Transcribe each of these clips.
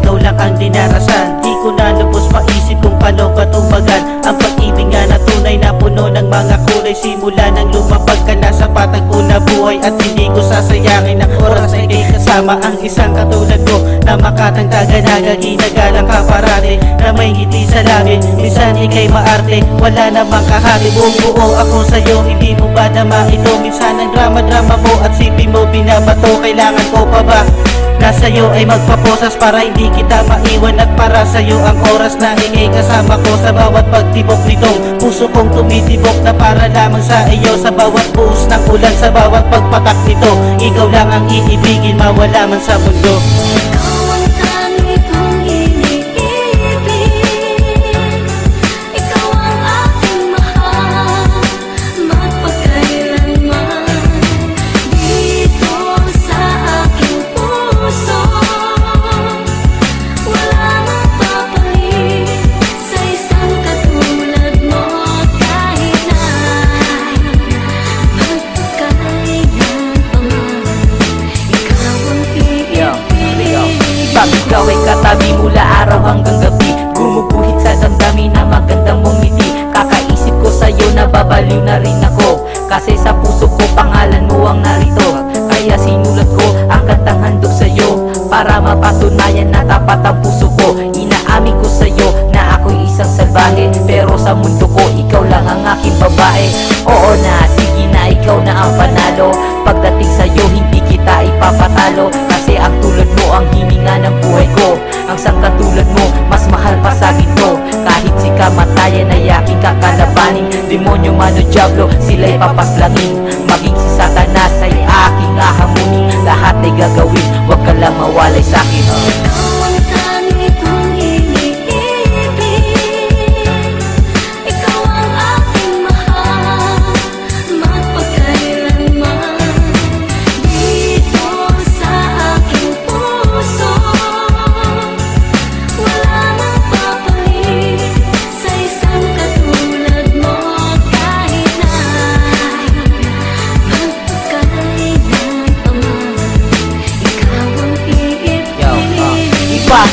ikaw lang ang dinarasan. Di ko na lubos maisip kung paano katubagan ang pag-ibig nga na tunay na puno ng mga kulay. Simula nang lumapag ka na sa patag ko na buhay, at hindi ko sasayangin ang oras na ikay kasama ang isang katulad ko na makatangkaga na gaginagalang ka parati, na may ngiti sa labi. Minsan ikay maarte, wala namang kahari. Buong buo ako sa'yo, hindi mo ba naman ito? Minsan ang drama-drama mo at sipi mo binabato. Kailangan ko pa ba na sa'yo ay magpaposas para hindi kita maiwan, at para sa'yo ang oras na ingay kasama ko sa bawat pagtibok nitong puso kong tumitibok na para lamang sa iyo. Sa bawat buhos ng ulan, sa bawat pagpatak nito, ikaw lang ang iibigin, mawala man sa mundo. Pag ikaw ay katabi mula araw hanggang gabi, gumuguhit sa damdamin na magandang mong ngiti. Kakaisip ko sa'yo, nababaliw na rin ako, kasi sa puso ko pangalan mo ang narito. Kaya sinulat ko ang kantang handog sa'yo, para mapatunayan na tapat ang puso ko. Inaamin ko sa'yo na ako'y isang salbahe, pero sa mundo ko ikaw lang ang aking babae. Oo na, sige na, ikaw na ang panalo. Pagdating sa'yo hindi kita ipapatalo, kasi ang tulad mo ang hininga ng buhay ko. Ang sangkatulad mo mas mahal pa sa ginto. Kahit si kamatayan ay aking kakalabanin, demonyo man o diablo sila'y papaslangin. Maging si Satanas ay aking ahamunin, lahat ay gagawin, wag ka lang mawalay sa'kin.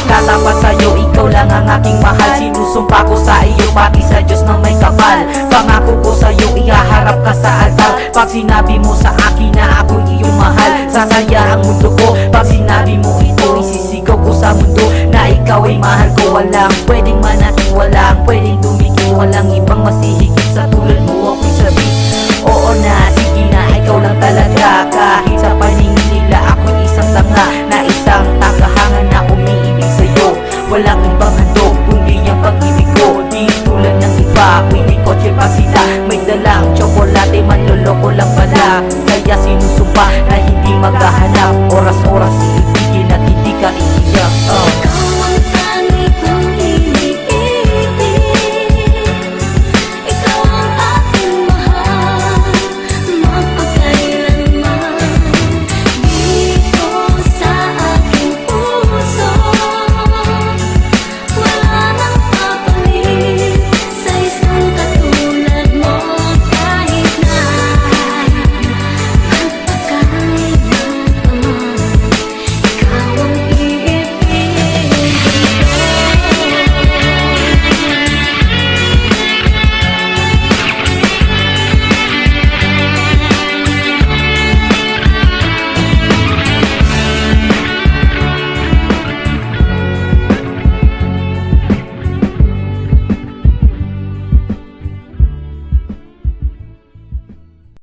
Katapat sa'yo, ikaw lang ang aking mahal. Sinusumpa ko sa iyo, pati sa Diyos na may kapal. Pangako ko sa'yo, ihaharap ka sa altar. Pag sinabi mo sa akin na ako iyong mahal, sasaya ang mundo ko. Pag sinabi mo ito, isisigaw ko sa mundo na ikaw ay mahal ko. Walang pwedeng manati, walang pwedeng dumiki, walang ibang masihigit sa tulad mo ako'y sabi. Oo na, sige na, ikaw lang talaga. Kahit sa paningin nila ako'y isang tanga, na isang tangkahangan na umiibig sa'yo. Walang ibang handog kundi ang pag-ibig ko. Di tulad ng iba, ako'y may kotse pa sila, may dalang tsokolate, manloloko lang pala. Kaya sinusumpa na hindi maghahanap, oras-oras iibigin at hindi ka iiyak.